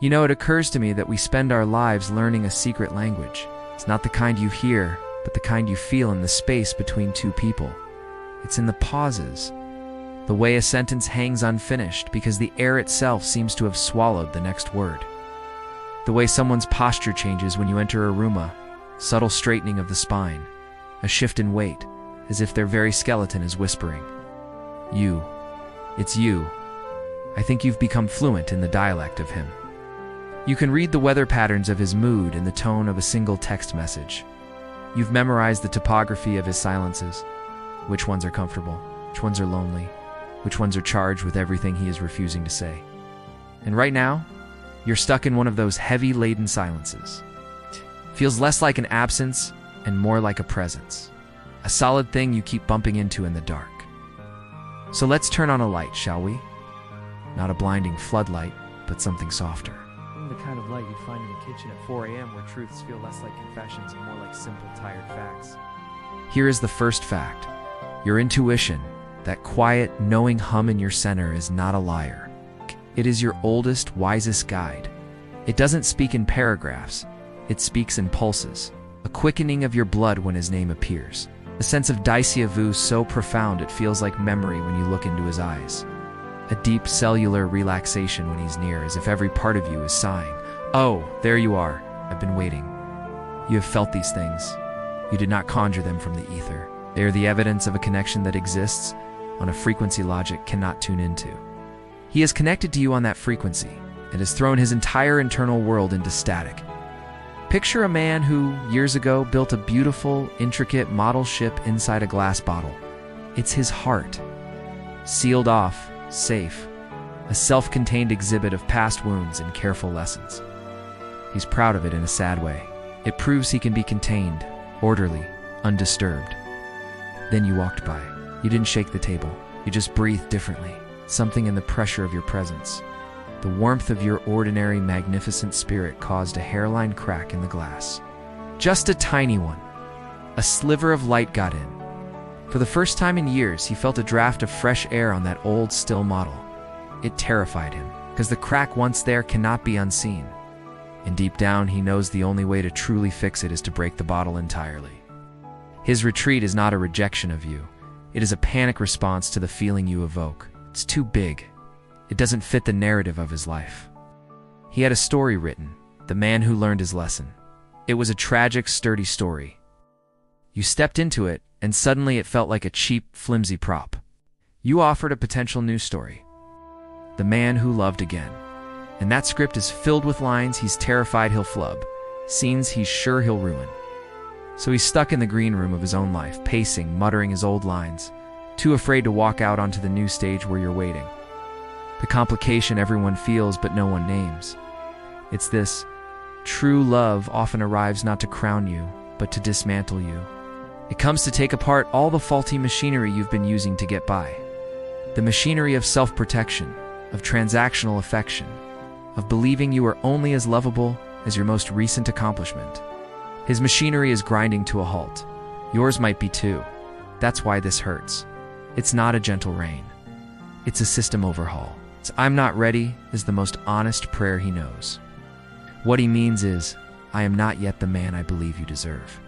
It occurs to me that we spend our lives learning a secret language. It's not the kind you hear, but the kind you feel in the space between two people. It's in the pauses, the way a sentence hangs unfinished because the air itself seems to have swallowed the next word. The way someone's posture changes when you enter a room, a subtle straightening of the spine, a shift in weight, as if their very skeleton is whispering. You. It's you. I think you've become fluent in the dialect of him. You can read the weather patterns of his mood in the tone of a single text message. You've memorized the topography of his silences. Which ones are comfortable? Which ones are lonely? Which ones are charged with everything he is refusing to say? And right now, you're stuck in one of those heavy-laden silences. Feels less like an absence and more like a presence. A solid thing you keep bumping into in the dark. So let's turn on a light, shall we? Not a blinding floodlight, but something softer. The kind of light you'd find in the kitchen at 4 a.m. where truths feel less like confessions and more like simple, tired facts. Here is the first fact. Your intuition, that quiet, knowing hum in your center, is not a liar. It is your oldest, wisest guide. It doesn't speak in paragraphs. It speaks in pulses. A quickening of your blood when his name appears. A sense of déjà vu so profound it feels like memory when you look into his eyes. A deep cellular relaxation when he's near, as if every part of you is sighing. Oh, there you are. I've been waiting. You have felt these things. You did not conjure them from the ether. They are the evidence of a connection that exists on a frequency logic cannot tune into. He has connected to you on that frequency and has thrown his entire internal world into static. Picture a man who, years ago, built a beautiful, intricate model ship inside a glass bottle. It's his heart. Sealed off, safe, a self-contained exhibit of past wounds and careful lessons. He's proud of it in a sad way. It proves he can be contained, orderly, undisturbed. Then you walked by. You didn't shake the table. You just breathed differently. Something in the pressure of your presence. The warmth of your ordinary, magnificent spirit caused a hairline crack in the glass. Just a tiny one. A sliver of light got in. For the first time in years, he felt a draft of fresh air on that old, still model. It terrified him, because the crack once there cannot be unseen. And deep down, he knows the only way to truly fix it is to break the bottle entirely. His retreat is not a rejection of you. It is a panic response to the feeling you evoke. It's too big. It doesn't fit the narrative of his life. He had a story written, The Man Who Learned His Lesson. It was a tragic, sturdy story. You stepped into it, and suddenly it felt like a cheap, flimsy prop. You offered a potential news story. The Man Who Loved Again. And that script is filled with lines he's terrified he'll flub, scenes he's sure he'll ruin. So he's stuck in the green room of his own life, pacing, muttering his old lines, too afraid to walk out onto the news stage where you're waiting. The complication everyone feels but no one names. It's this: true love often arrives not to crown you, but to dismantle you. It comes to take apart all the faulty machinery you've been using to get by. The machinery of self-protection, of transactional affection, of believing you are only as lovable as your most recent accomplishment. His machinery is grinding to a halt. Yours might be too. That's why this hurts. It's not a gentle rain. It's a system overhaul. I'm not ready is the most honest prayer he knows. What he means is, I am not yet the man I believe you deserve.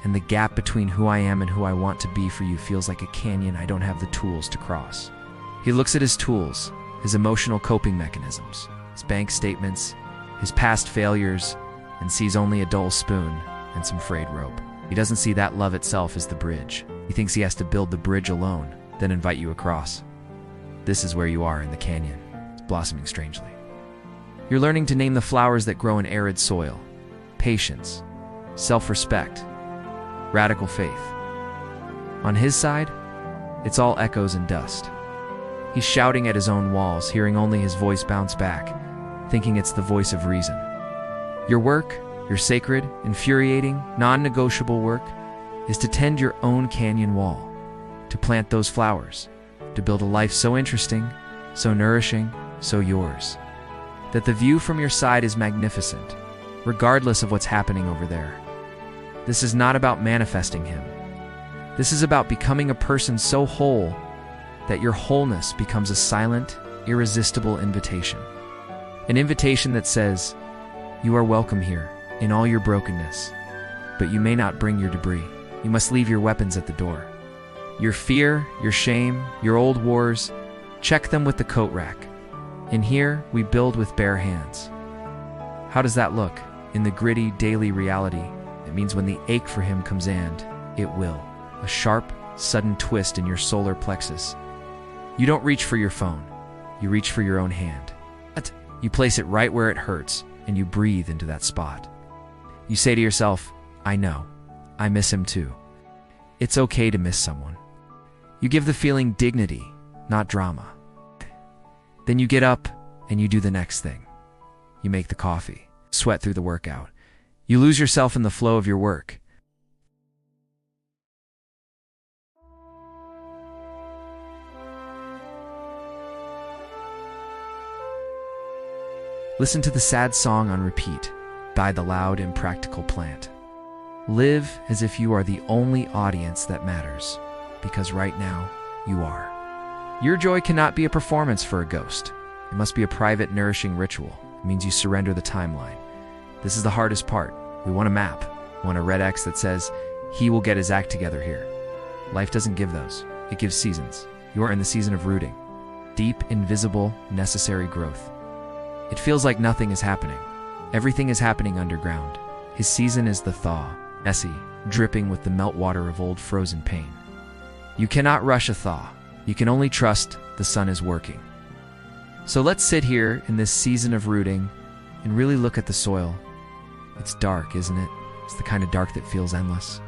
And the gap between who I am and who I want to be for you feels like a canyon I don't have the tools to cross. He looks at his tools, his emotional coping mechanisms, his bank statements, his past failures, and sees only a dull spoon and some frayed rope. He doesn't see that love itself as the bridge. He thinks he has to build the bridge alone, then invite you across. This is where you are in the canyon. It's blossoming strangely. You're learning to name the flowers that grow in arid soil. Patience, self-respect, radical faith. On his side, it's all echoes and dust. He's shouting at his own walls, hearing only his voice bounce back, thinking it's the voice of reason. Your work, your sacred, infuriating, non-negotiable work, is to tend your own canyon wall, to plant those flowers, to build a life so interesting, so nourishing, so yours, that the view from your side is magnificent, regardless of what's happening over there. This is not about manifesting him. This is about becoming a person so whole that your wholeness becomes a silent, irresistible invitation. An invitation that says, "You are welcome here, in all your brokenness, but you may not bring your debris. You must leave your weapons at the door. Your fear, your shame, your old wars, check them with the coat rack. In here, we build with bare hands." How does that look? In the gritty, daily reality, it means when the ache for him comes and it will. A sharp, sudden twist in your solar plexus. You don't reach for your phone. You reach for your own hand. You place it right where it hurts, and you breathe into that spot. You say to yourself, "I know. I miss him too." It's okay to miss someone. You give the feeling dignity, not drama. Then you get up and you do the next thing. You make the coffee, sweat through the workout. You lose yourself in the flow of your work. Listen to the sad song on repeat by the loud, impractical plant. Live as if you are the only audience that matters, because right now, you are. Your joy cannot be a performance for a ghost. It must be a private, nourishing ritual. It means you surrender the timeline. This is the hardest part. We want a map. We want a red X that says, "He will get his act together here." Life doesn't give those. It gives seasons. You are in the season of rooting. Deep, invisible, necessary growth. It feels like nothing is happening. Everything is happening underground. His season is the thaw, messy, dripping with the meltwater of old frozen pain. You cannot rush a thaw. You can only trust the sun is working. So let's sit here in this season of rooting and really look at the soil. It's dark, isn't it? It's the kind of dark that feels endless.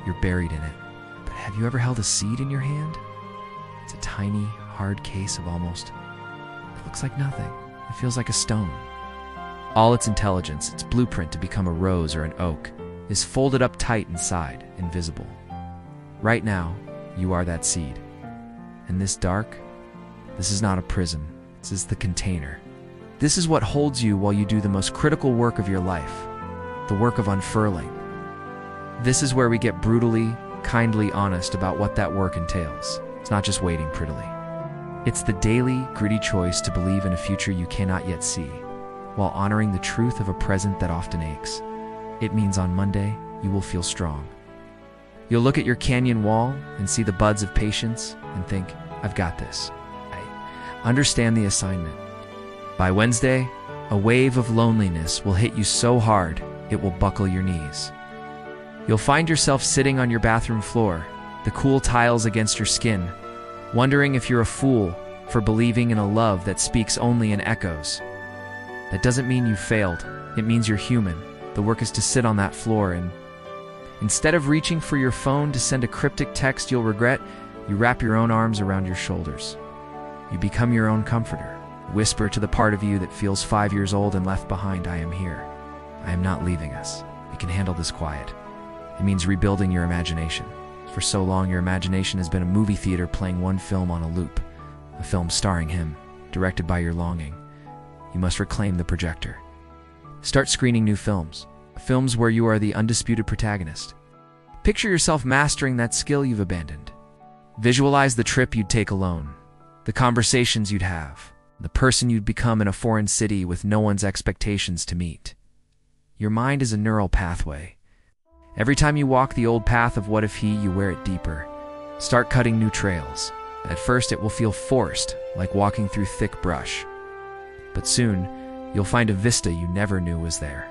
You're buried in it. But have you ever held a seed in your hand? It's a tiny, hard case of almost... It looks like nothing. It feels like a stone. All its intelligence, its blueprint to become a rose or an oak, is folded up tight inside, invisible. Right now, you are that seed. And this dark, this is not a prison. This is the container. This is what holds you while you do the most critical work of your life, the work of unfurling. This is where we get brutally, kindly honest about what that work entails. It's not just waiting prettily. It's the daily, gritty choice to believe in a future you cannot yet see, while honoring the truth of a present that often aches. It means on Monday, you will feel strong. You'll look at your canyon wall and see the buds of patience and think, "I've got this. I understand the assignment." By Wednesday, a wave of loneliness will hit you so hard, it will buckle your knees. You'll find yourself sitting on your bathroom floor, the cool tiles against your skin, wondering if you're a fool for believing in a love that speaks only in echoes. That doesn't mean you failed. It means you're human. The work is to sit on that floor and, instead of reaching for your phone to send a cryptic text you'll regret, you wrap your own arms around your shoulders. You become your own comforter. Whisper to the part of you that feels 5 years old and left behind, "I am here. I am not leaving us. We can handle this quiet." It means rebuilding your imagination. For so long, your imagination has been a movie theater playing one film on a loop, a film starring him, directed by your longing. You must reclaim the projector. Start screening new films where you are the undisputed protagonist. Picture yourself mastering that skill you've abandoned. Visualize the trip you'd take alone, the conversations you'd have, the person you'd become in a foreign city with no one's expectations to meet. Your mind is a neural pathway. Every time you walk the old path of what if he, you wear it deeper. Start cutting new trails. At first it will feel forced, like walking through thick brush. But soon, you'll find a vista you never knew was there.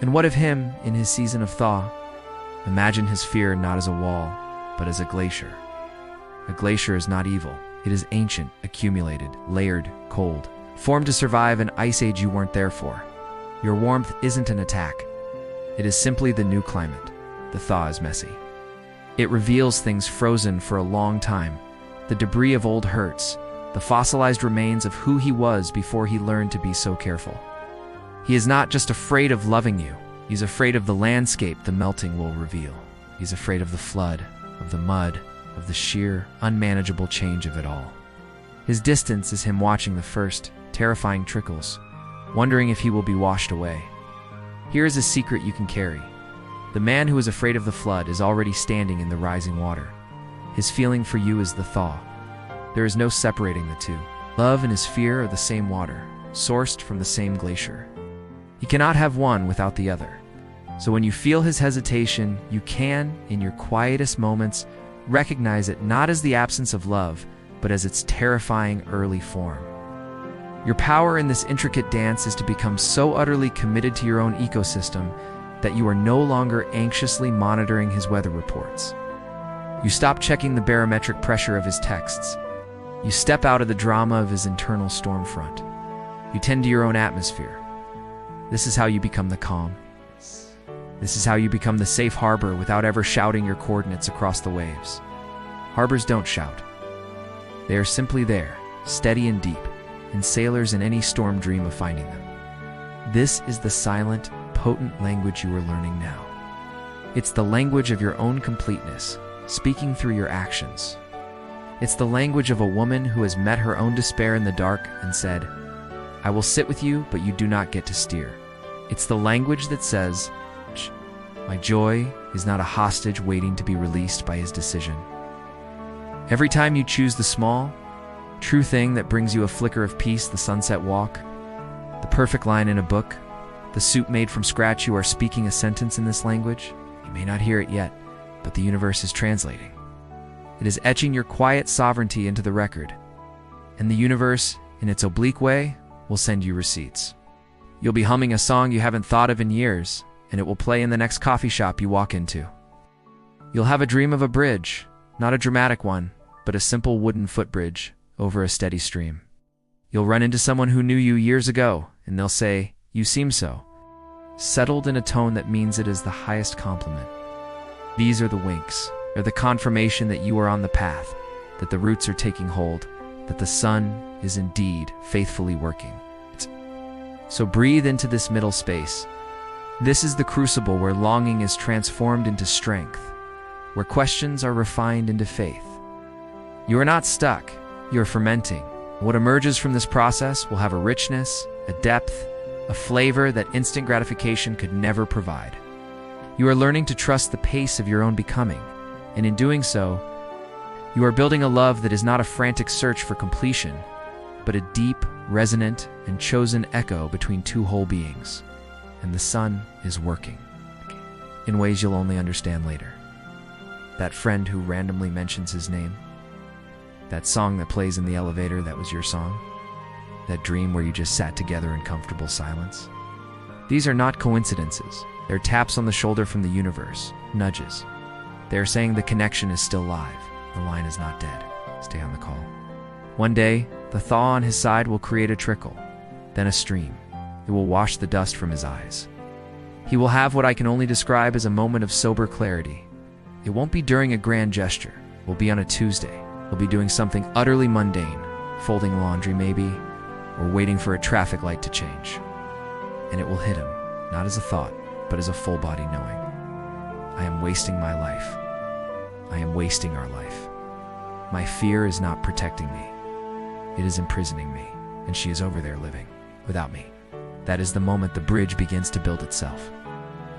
And what of him, in his season of thaw? Imagine his fear not as a wall, but as a glacier. A glacier is not evil. It is ancient, accumulated, layered, cold, formed to survive an ice age you weren't there for. Your warmth isn't an attack. It is simply the new climate. The thaw is messy. It reveals things frozen for a long time, the debris of old hurts, the fossilized remains of who he was before he learned to be so careful. He is not just afraid of loving you. He's afraid of the landscape the melting will reveal. He's afraid of the flood, of the mud, of the sheer, unmanageable change of it all. His distance is him watching the first, terrifying trickles, wondering if he will be washed away. Here is a secret you can carry. The man who is afraid of the flood is already standing in the rising water. His feeling for you is the thaw. There is no separating the two. Love and his fear are the same water. sourced from the same glacier. He cannot have one without the other. So when you feel his hesitation, you can, in your quietest moments, recognize it not as the absence of love, but as its terrifying early form. Your power in this intricate dance is to become so utterly committed to your own ecosystem that you are no longer anxiously monitoring his weather reports. You stop checking the barometric pressure of his texts. You step out of the drama of his internal storm front. You tend to your own atmosphere. This is how you become the calm. This is how you become the safe harbor without ever shouting your coordinates across the waves. Harbors don't shout. They are simply there, steady and deep, and sailors in any storm dream of finding them. This is the silent, potent language you are learning now. It's the language of your own completeness, speaking through your actions. It's the language of a woman who has met her own despair in the dark and said, "I will sit with you, but you do not get to steer." It's the language that says, "My joy is not a hostage waiting to be released by his decision." Every time you choose the small, true thing that brings you a flicker of peace, the sunset walk, the perfect line in a book, the soup made from scratch, you are speaking a sentence in this language. You may not hear it yet, but the universe is translating. It is etching your quiet sovereignty into the record. And the universe, in its oblique way, will send you receipts. You'll be humming a song you haven't thought of in years, and it will play in the next coffee shop you walk into. You'll have a dream of a bridge, not a dramatic one, but a simple wooden footbridge over a steady stream. You'll run into someone who knew you years ago, and they'll say, "You seem so," settled in a tone that means it is the highest compliment. These are the winks. They're the confirmation that you are on the path, that the roots are taking hold, that the sun is indeed faithfully working. So breathe into this middle space. This is the crucible where longing is transformed into strength, where questions are refined into faith. You are not stuck, you are fermenting. What emerges from this process will have a richness, a depth, a flavor that instant gratification could never provide. You are learning to trust the pace of your own becoming, and in doing so, you are building a love that is not a frantic search for completion, but a deep, resonant, and chosen echo between two whole beings. And the sun is working, in ways you'll only understand later. That friend who randomly mentions his name, that song that plays in the elevator that was your song, that dream where you just sat together in comfortable silence. These are not coincidences. They're taps on the shoulder from the universe, nudges. They are saying the connection is still live. The line is not dead. Stay on the call. One day, the thaw on his side will create a trickle, then a stream. It will wash the dust from his eyes. He will have what I can only describe as a moment of sober clarity. It won't be during a grand gesture. It will be on a Tuesday. He'll be doing something utterly mundane, folding laundry maybe, or waiting for a traffic light to change. And it will hit him, not as a thought, but as a full body knowing. I am wasting my life. I am wasting our life. My fear is not protecting me. It is imprisoning me, and she is over there living without me. That is the moment the bridge begins to build itself.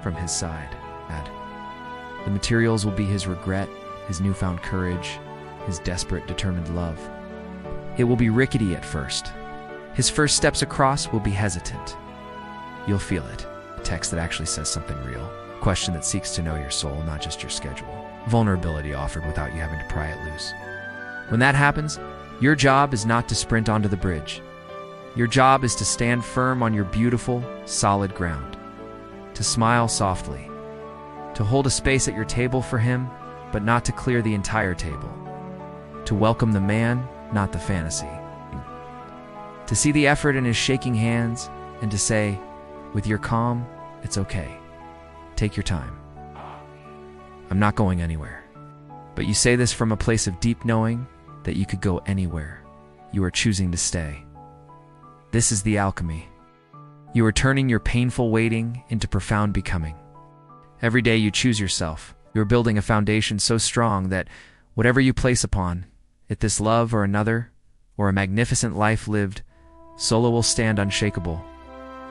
From his side, the materials will be his regret, his newfound courage, his desperate, determined love. It will be rickety at first. His first steps across will be hesitant. You'll feel it. A text that actually says something real. A question that seeks to know your soul, not just your schedule. Vulnerability offered without you having to pry it loose. When that happens, your job is not to sprint onto the bridge. Your job is to stand firm on your beautiful, solid ground. To smile softly. To hold a space at your table for him, but not to clear the entire table. To welcome the man, not the fantasy. To see the effort in his shaking hands, and to say, with your calm, it's okay. Take your time. I'm not going anywhere. But you say this from a place of deep knowing that you could go anywhere. You are choosing to stay. This is the alchemy. You are turning your painful waiting into profound becoming. Every day you choose yourself. You are building a foundation so strong that whatever you place upon it, this love or another, or a magnificent life lived, solo will stand unshakable.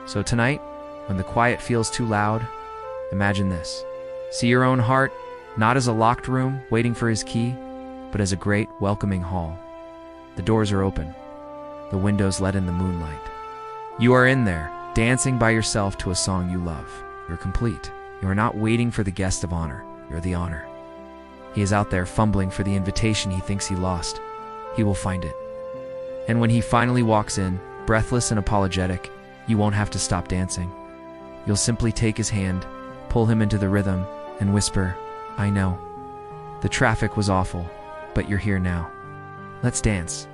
So tonight, when the quiet feels too loud, imagine this. See your own heart, not as a locked room waiting for his key, but as a great, welcoming hall. The doors are open. The windows let in the moonlight. You are in there, dancing by yourself to a song you love. You're complete. You are not waiting for the guest of honor. You're the honor. He is out there fumbling for the invitation he thinks he lost. He will find it. And when he finally walks in, breathless and apologetic, you won't have to stop dancing. You'll simply take his hand, pull him into the rhythm, and whisper, "I know. The traffic was awful, but you're here now. Let's dance."